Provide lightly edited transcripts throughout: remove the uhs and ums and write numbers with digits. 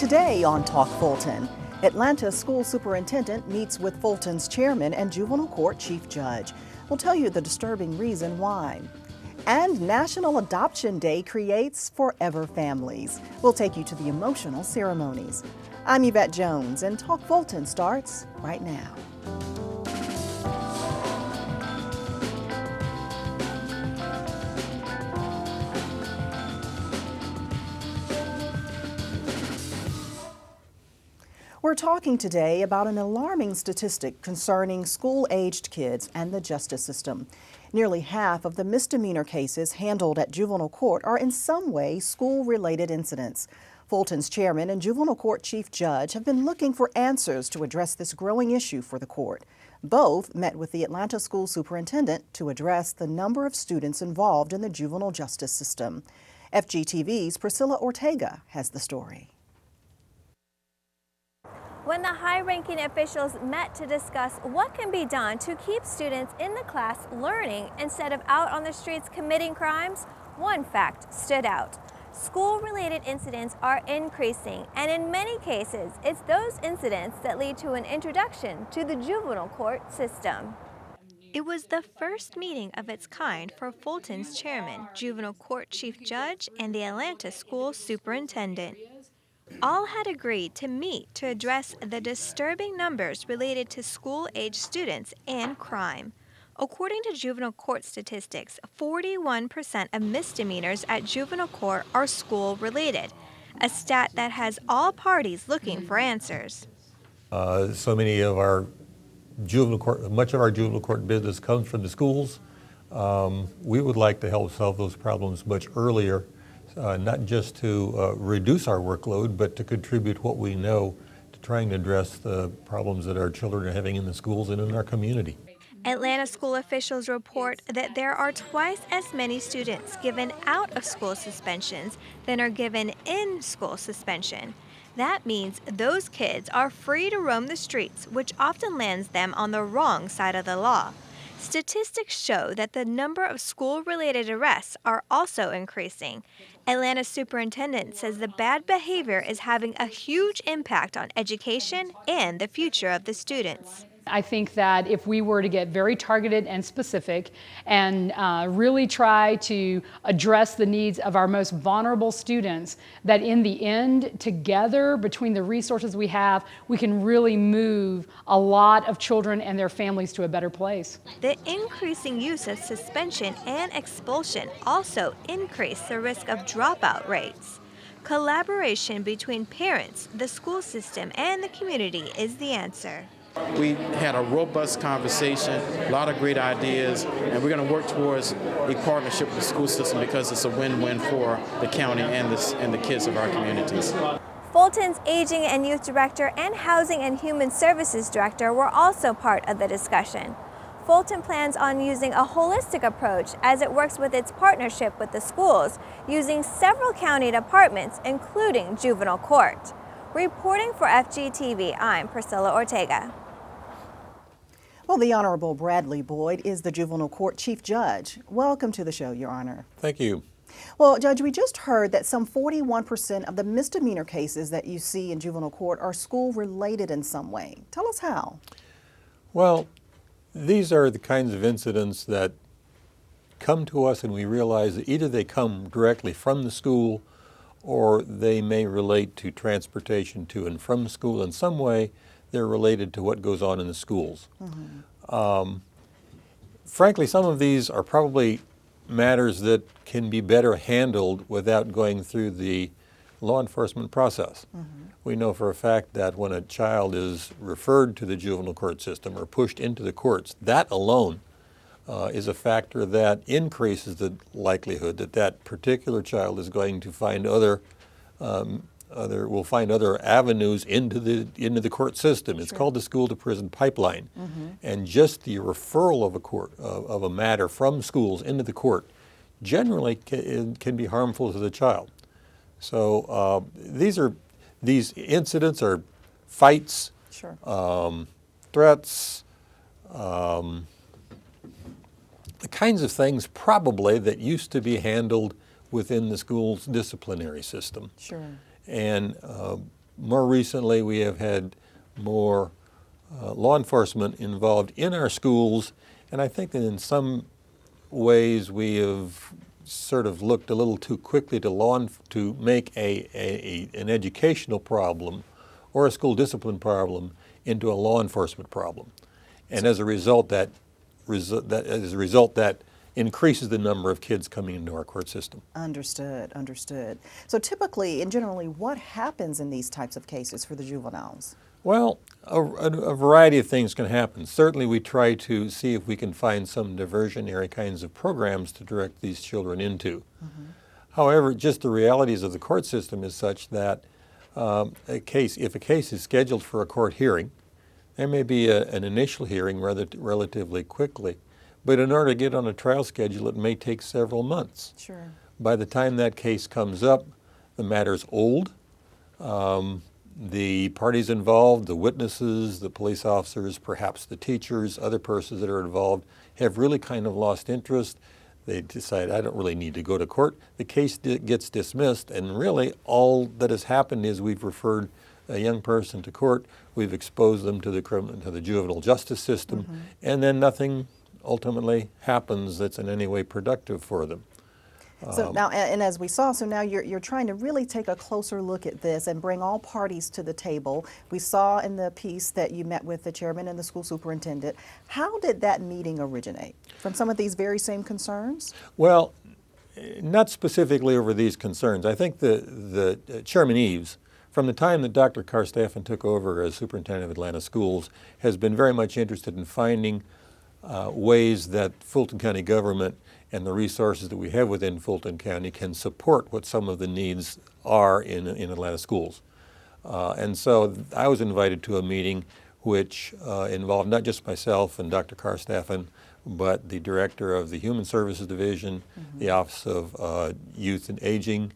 Today on Talk Fulton, Atlanta school superintendent meets with Fulton's chairman and juvenile court chief judge. We'll tell you the disturbing reason why. And National Adoption Day creates forever families. We'll take you to the emotional ceremonies. I'm Yvette Jones, and Talk Fulton starts right now. We're talking today about an alarming statistic concerning school-aged kids and the justice system. Nearly half of the misdemeanor cases handled at juvenile court are in some way school-related incidents. Fulton's chairman and juvenile court chief judge have been looking for answers to address this growing issue for the court. Both met with the Atlanta school superintendent to address the number of students involved in the juvenile justice system. FGTV's Priscilla Ortega has the story. When the high-ranking officials met to discuss what can be done to keep students in the class learning instead of out on the streets committing crimes, one fact stood out. School-related incidents are increasing, and in many cases, it's those incidents that lead to an introduction to the juvenile court system. It was the first meeting of its kind for Fulton's chairman, juvenile court chief judge, and the Atlanta school superintendent. All had agreed to meet to address the disturbing numbers related to school-age students and crime. According to juvenile court statistics, 41% of misdemeanors at juvenile court are school-related, a stat that has all parties looking for answers. So many of our juvenile court, much of our juvenile court business comes from the schools. We would like to help solve those problems much earlier. Not just to reduce our workload, but to contribute what we know to trying to address the problems that our children are having in the schools and in our community. Atlanta school officials report that there are twice as many students given out of school suspensions than are given in school suspension. That means those kids are free to roam the streets, which often lands them on the wrong side of the law. Statistics show that the number of school-related arrests are also increasing. Atlanta superintendent says the bad behavior is having a huge impact on education and the future of the students. I think that if we were to get very targeted and specific and really try to address the needs of our most vulnerable students, that in the end, together, between the resources we have, we can really move a lot of children and their families to a better place. The increasing use of suspension and expulsion also increase the risk of dropout rates. Collaboration between parents, the school system, and the community is the answer. We had a robust conversation, a lot of great ideas, and we're going to work towards a partnership with the school system because it's a win-win for the county and the kids of our communities. Fulton's Aging and Youth Director and Housing and Human Services Director were also part of the discussion. Fulton plans on using a holistic approach as it works with its partnership with the schools, using several county departments, including juvenile court. Reporting for FGTV, I'm Priscilla Ortega. Well, the Honorable Bradley Boyd is the juvenile court chief judge. Welcome to the show, Your Honor. Thank you. Well, Judge, we just heard that some 41% of the misdemeanor cases that you see in juvenile court are school-related in some way. Tell us how. Well, these are the kinds of incidents that come to us and we realize that either they come directly from the school or they may relate to transportation to and from school. In some way, they're related to what goes on in the schools. Mm-hmm. Frankly, some of these are probably matters that can be better handled without going through the law enforcement process. Mm-hmm. We know for a fact that when a child is referred to the juvenile court system or pushed into the courts, that alone is a factor that increases the likelihood that that particular child is going to find other avenues into the court system. It's called the school to prison pipeline, mm-hmm. and just the referral of a matter from schools into the court generally can be harmful to the child. So these incidents are fights, threats. The kinds of things probably that used to be handled within the school's disciplinary system. Sure. And More recently, we have had more law enforcement involved in our schools, and I think that in some ways we have sort of looked a little too quickly to make an educational problem or a school discipline problem into a law enforcement problem, and as a result, that increases the number of kids coming into our court system. Understood, understood. So typically and generally, what happens in these types of cases for the juveniles? Well, a variety of things can happen. Certainly we try to see if we can find some diversionary kinds of programs to direct these children into. However, just the realities of the court system is such that if a case is scheduled for a court hearing, there may be an initial hearing relatively quickly, but in order to get on a trial schedule, it may take several months. Sure. By the time that case comes up, the matter's old. The parties involved, the witnesses, the police officers, perhaps the teachers, other persons that are involved, have really kind of lost interest. They decide, I don't really need to go to court. The case gets dismissed, and really all that has happened is we've referred a young person to court, we've exposed them to the juvenile justice system, and then nothing ultimately happens that's in any way productive for them. So now, and as we saw, so now you're trying to really take a closer look at this and bring all parties to the table. We saw in the piece that you met with the chairman and the school superintendent. How did that meeting originate? From some of these very same concerns? Well, not specifically over these concerns. I think the Chairman Eves, from the time that Dr. Karstaffen took over as superintendent of Atlanta schools, has been very much interested in finding ways that Fulton County government and the resources that we have within Fulton County can support what some of the needs are in Atlanta schools. And so I was invited to a meeting which involved not just myself and Dr. Karstaffen, but the director of the Human Services Division, the Office of Youth and Aging,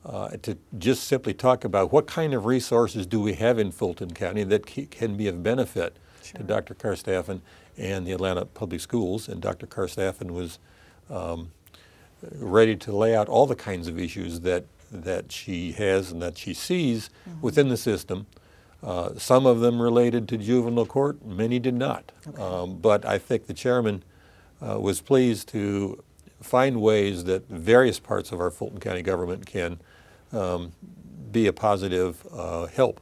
to just simply talk about what kind of resources do we have in Fulton County that can be of benefit to Dr. Karstaffen and the Atlanta Public Schools. And Dr. Karstaffen was ready to lay out all the kinds of issues that she has and that she sees within the system. Some of them related to juvenile court, many did not. Okay. But I think the chairman was pleased to find ways that various parts of our Fulton County government can be a positive help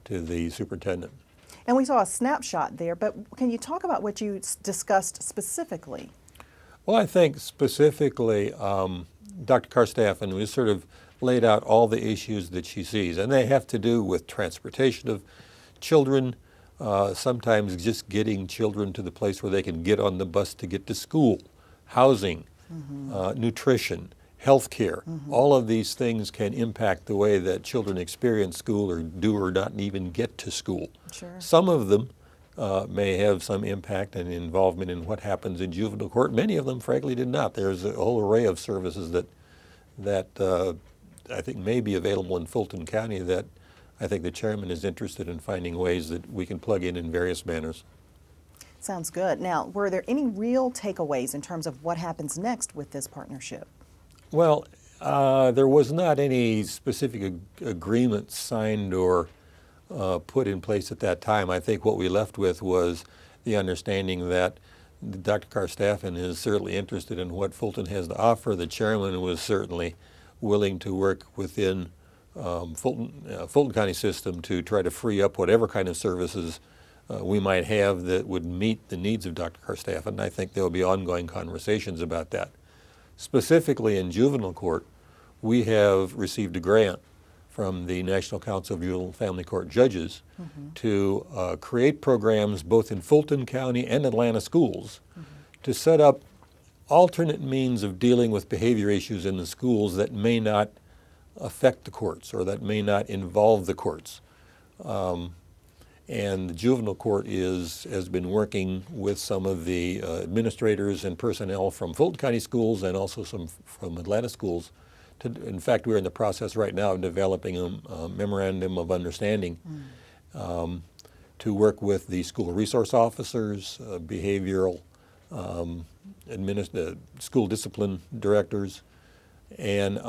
to the superintendent. And we saw a snapshot there, but can you talk about what you discussed specifically? Well, I think specifically Dr. Karstaffen was sort of laid out all the issues that she sees, and they have to do with transportation of children, sometimes just getting children to the place where they can get on the bus to get to school, housing, nutrition, health care. All of these things can impact the way that children experience school or do or not even get to school. Sure. Some Some of them may have some impact and involvement in what happens in juvenile court. Many of them, frankly, did not. There's a whole array of services that I think may be available in Fulton County that I think the chairman is interested in finding ways that we can plug in various manners. Sounds good. Now, were there any real takeaways in terms of what happens next with this partnership? Well, there was not any specific agreement signed or put in place at that time. I think what we left with was the understanding that Dr. Karstaffen is certainly interested in what Fulton has to offer. The chairman was certainly willing to work within Fulton County system to try to free up whatever kind of services we might have that would meet the needs of Dr. Karstaffen. I think there will be ongoing conversations about that. Specifically in juvenile court, we have received a grant from the National Council of Juvenile Family Court Judges to create programs both in Fulton County and Atlanta schools to set up alternate means of dealing with behavior issues in the schools that may not affect the courts or that may not involve the courts. And the juvenile court has been working with some of the administrators and personnel from Fulton County schools and also some from Atlanta schools. In fact, we're in the process right now of developing a memorandum of understanding to work with the school resource officers, behavioral, school discipline directors, and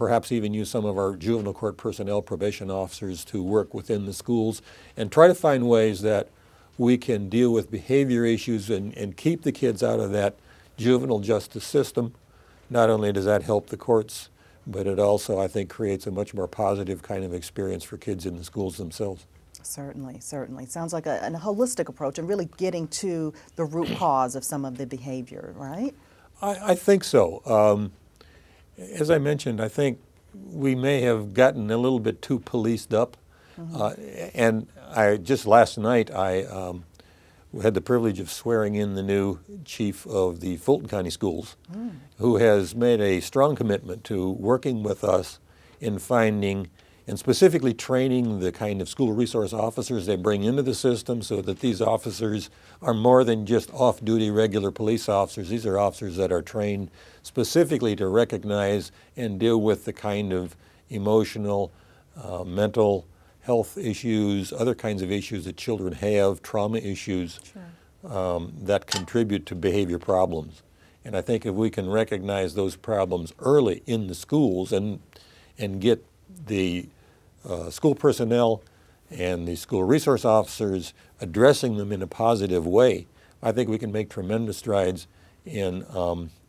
perhaps even use some of our juvenile court personnel, probation officers, to work within the schools and try to find ways that we can deal with behavior issues and keep the kids out of that juvenile justice system. Not only does that help the courts, but it also, I think, creates a much more positive kind of experience for kids in the schools themselves. Certainly, certainly. Sounds like a holistic approach and really getting to the root cause of some of the behavior, right? I think so. As I mentioned, I think we may have gotten a little bit too policed up. And just last night, I had the privilege of swearing in the new chief of the Fulton County Schools, who has made a strong commitment to working with us in finding and specifically training the kind of school resource officers they bring into the system so that these officers are more than just off-duty regular police officers. These are officers that are trained specifically to recognize and deal with the kind of emotional, mental health issues, other kinds of issues that children have, trauma issues that contribute to behavior problems. And I think if we can recognize those problems early in the schools and get the school personnel and the school resource officers addressing them in a positive way, I think we can make tremendous strides in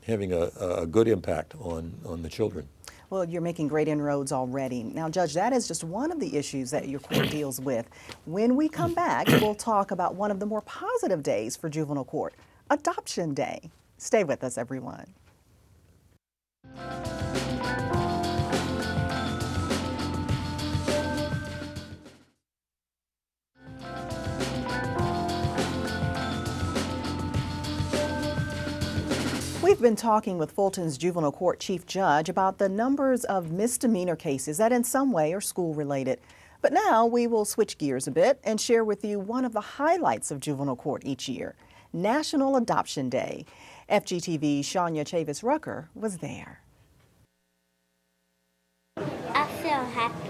having a good impact on the children. Well, you're making great inroads already. Now, Judge, that is just one of the issues that your court deals with. When we come back, we'll talk about one of the more positive days for juvenile court, Adoption Day. Stay with us, everyone. We've been talking with Fulton's Juvenile Court Chief Judge about the numbers of misdemeanor cases that in some way are school-related. But now we will switch gears a bit and share with you one of the highlights of juvenile court each year, National Adoption Day. FGTV's Shania Chavis-Rucker was there. I feel happy.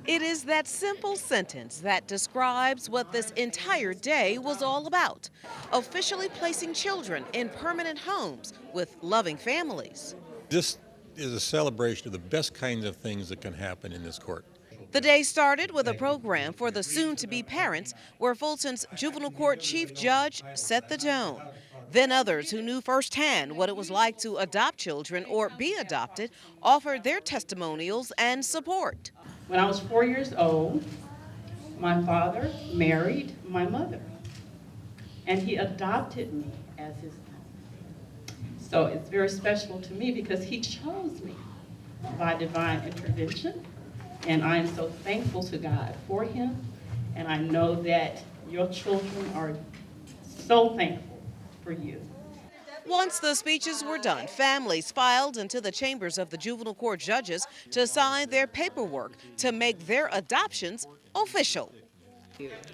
It is that simple sentence that describes what this entire day was all about, officially placing children in permanent homes with loving families. This is a celebration of the best kinds of things that can happen in this court. The day started with a program for the soon-to-be parents where Fulton's Juvenile Court Chief Judge set the tone. Then others who knew firsthand what it was like to adopt children or be adopted offered their testimonials and support. When I was 4 years old, my father married my mother, and he adopted me as his own. So it's very special to me because he chose me by divine intervention, and I am so thankful to God for him, and I know that your children are so thankful for you. Once the speeches were done, families filed into the chambers of the juvenile court judges to sign their paperwork to make their adoptions official.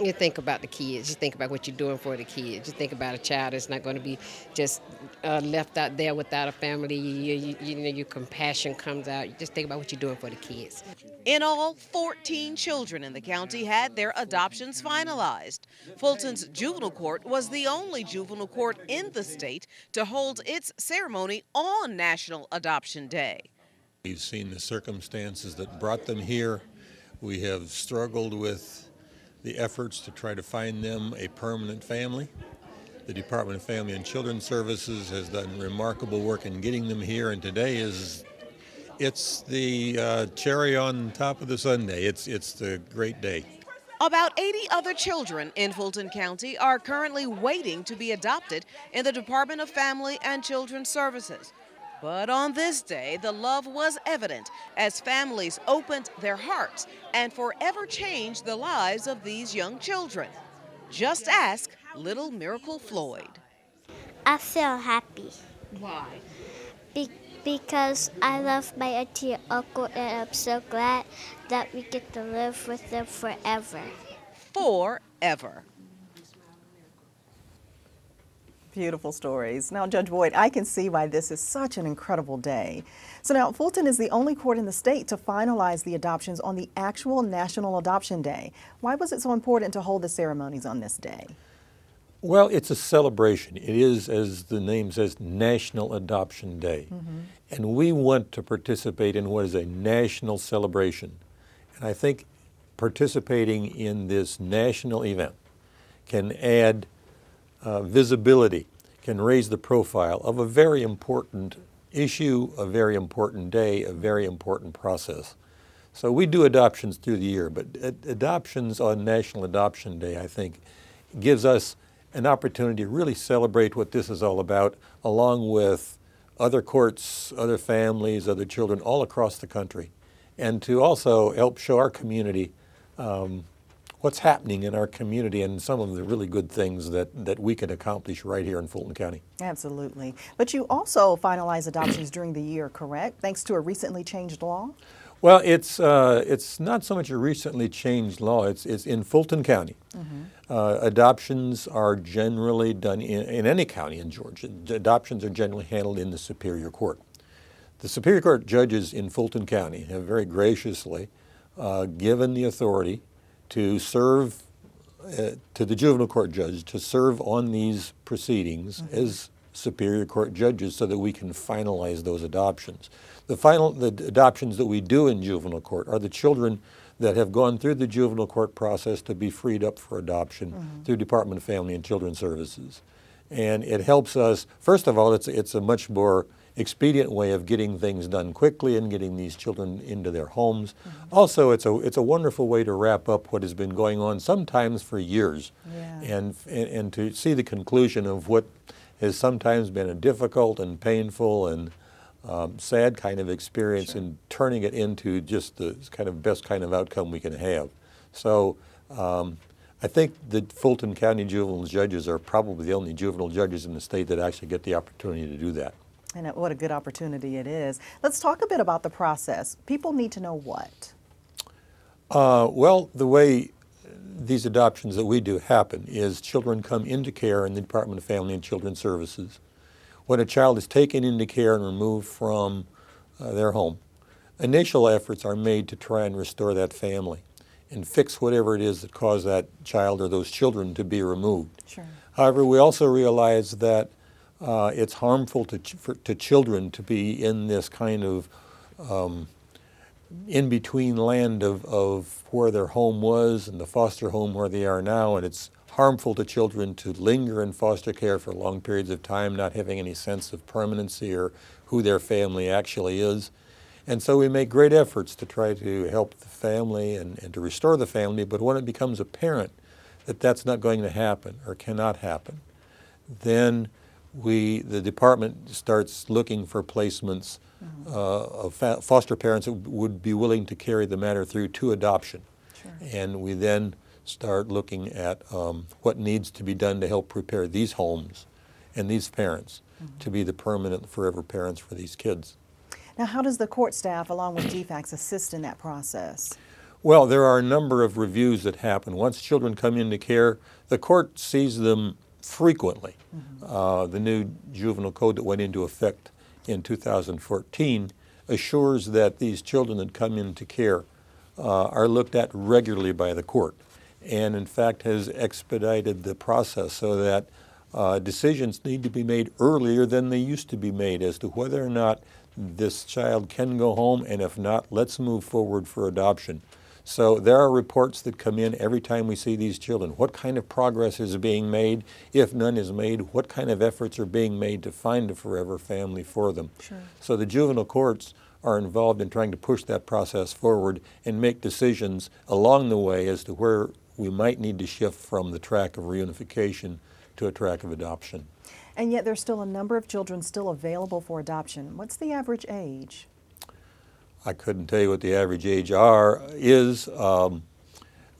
You think about the kids. You think about what you're doing for the kids. You think about a child that's not going to be just left out there without a family. You know, your compassion comes out. You just think about what you're doing for the kids. In all, 14 children in the county had their adoptions finalized. Fulton's Juvenile Court was the only juvenile court in the state to hold its ceremony on National Adoption Day. We've seen the circumstances that brought them here. We have struggled with the efforts to try to find them a permanent family. The Department of Family and Children's Services has done remarkable work in getting them here, and today it's the cherry on top of the sundae. It's the great day. About 80 other children in Fulton County are currently waiting to be adopted in the Department of Family and Children's Services. But on this day, the love was evident as families opened their hearts and forever changed the lives of these young children. Just ask little Miracle Floyd. I feel happy. Why? Because I love my auntie and uncle, and I'm so glad that we get to live with them forever. Forever. Beautiful stories. Now, Judge Boyd, I can see why this is such an incredible day. So now, Fulton is the only court in the state to finalize the adoptions on the actual National Adoption Day. Why was it so important to hold the ceremonies on this day? Well, it's a celebration. It is, as the name says, National Adoption Day. And we want to participate in what is a national celebration. And I think participating in this national event can add visibility, can raise the profile of a very important issue, a very important day, a very important process. So we do adoptions through the year, but adoptions on National Adoption Day, I think, gives us an opportunity to really celebrate what this is all about, along with other courts, other families, other children all across the country, and to also help show our community what's happening in our community and some of the really good things that we can accomplish right here in Fulton County. Absolutely. But you also finalize adoptions during the year, correct? Thanks to a recently changed law? Well, it's not so much a recently changed law. It's in Fulton County. Adoptions are generally done in any county in Georgia. Adoptions are generally handled in the Superior Court. The Superior Court judges in Fulton County have very graciously given the authority to serve to the juvenile court judge to serve on these proceedings as Superior Court judges so that we can finalize those adoptions. The adoptions that we do in juvenile court are the children that have gone through the juvenile court process to be freed up for adoption through Department of Family and Children Services. And it helps us, first of all, it's a much more expedient way of getting things done quickly and getting these children into their homes. Also, it's a wonderful way to wrap up what has been going on sometimes for years, and to see the conclusion of what has sometimes been a difficult and painful and sad kind of experience, and turning it into just the kind of best kind of outcome we can have. So I think the Fulton County juvenile judges are probably the only juvenile judges in the state that actually get the opportunity to do that. And what a good opportunity it is. Let's talk a bit about the process. People need to know what? Well, the way these adoptions that we do happen is children come into care in the Department of Family and Children Services. When a child is taken into care and removed from their home, initial efforts are made to try and restore that family and fix whatever it is that caused that child or those children to be removed. Sure. However, we also realize that it's harmful to children to be in this kind of in-between land of where their home was and the foster home where they are now, and it's harmful to children to linger in foster care for long periods of time, not having any sense of permanency or who their family actually is. And so we make great efforts to try to help the family and to restore the family, but when it becomes apparent that that's not going to happen or cannot happen, then the department starts looking for placements of foster parents that would be willing to carry the matter through to adoption. Sure. And we then start looking at what needs to be done to help prepare these homes and these parents to be the permanent, forever parents for these kids. Now, how does the court staff, along with DFACS, assist in that process? Well, there are a number of reviews that happen. Once children come into care, the court sees them frequently. The new juvenile code that went into effect in 2014 assures that these children that come into care are looked at regularly by the court, and in fact has expedited the process so that decisions need to be made earlier than they used to be made as to whether or not this child can go home, and if not, let's move forward for adoption. So there are reports that come in every time we see these children. What kind of progress is being made? If none is made, what kind of efforts are being made to find a forever family for them? Sure. So the juvenile courts are involved in trying to push that process forward and make decisions along the way as to where we might need to shift from the track of reunification to a track of adoption. And yet there's still a number of children still available for adoption. What's the average age? I couldn't tell you what the average age is.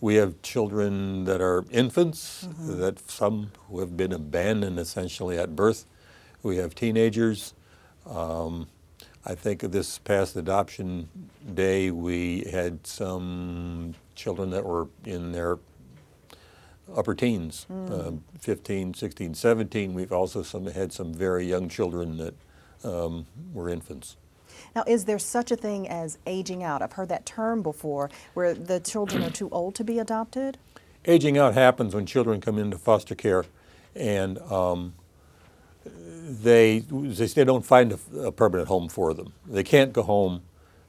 We have children that are infants, that some who have been abandoned essentially at birth. We have teenagers. I think of this past adoption day, we had some children that were in their upper teens, 15, 16, 17. We've also had some very young children that were infants. Now, is there such a thing as aging out? I've heard that term before, where the children are too old to be adopted. Aging out happens when children come into foster care and they don't find a permanent home for them. They can't go home.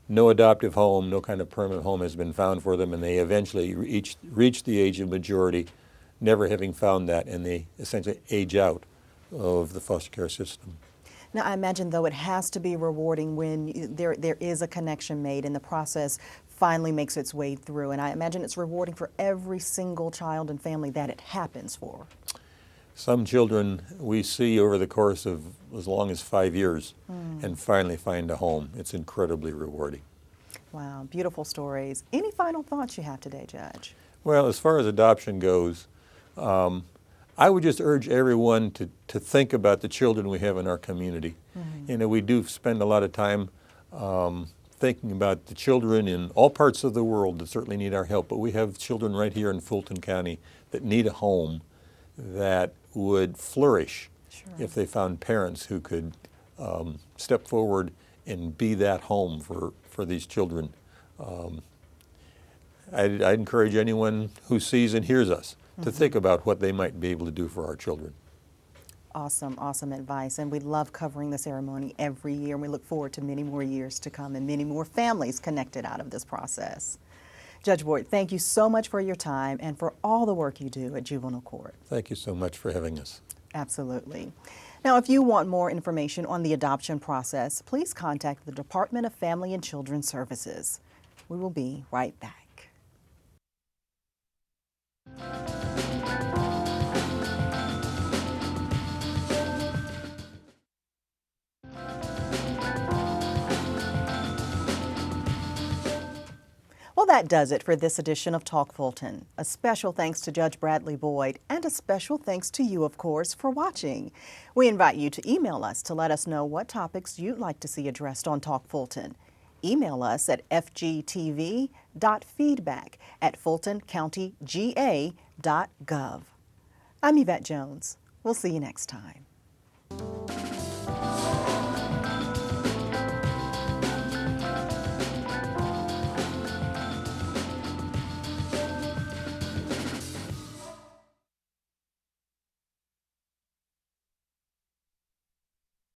No adoptive home, no kind of permanent home has been found for them, and they eventually reach the age of majority, never having found that, and they essentially age out of the foster care system. Now, I imagine, though, it has to be rewarding when there is a connection made and the process finally makes its way through. And I imagine it's rewarding for every single child and family that it happens for. Some children we see over the course of as long as 5 years and finally find a home. It's incredibly rewarding. Wow, beautiful stories. Any final thoughts you have today, Judge? Well, as far as adoption goes, I would just urge everyone to think about the children we have in our community. You know, we do spend a lot of time thinking about the children in all parts of the world that certainly need our help, but we have children right here in Fulton County that need a home that would flourish if they found parents who could step forward and be that home for these children. I'd encourage anyone who sees and hears us to think about what they might be able to do for our children. Awesome, awesome advice. And we love covering the ceremony every year, and we look forward to many more years to come and many more families connected out of this process. Judge Boyd, thank you so much for your time and for all the work you do at Juvenile Court. Thank you so much for having us. Absolutely. Now, if you want more information on the adoption process, please contact the Department of Family and Children Services. We will be right back. Well, that does it for this edition of Talk Fulton. A special thanks to Judge Bradley Boyd, and a special thanks to you, of course, for watching. We invite you to email us to let us know what topics you'd like to see addressed on Talk Fulton. Email us at fgtv.feedback@fultoncountyga.gov. I'm Yvette Jones. We'll see you next time.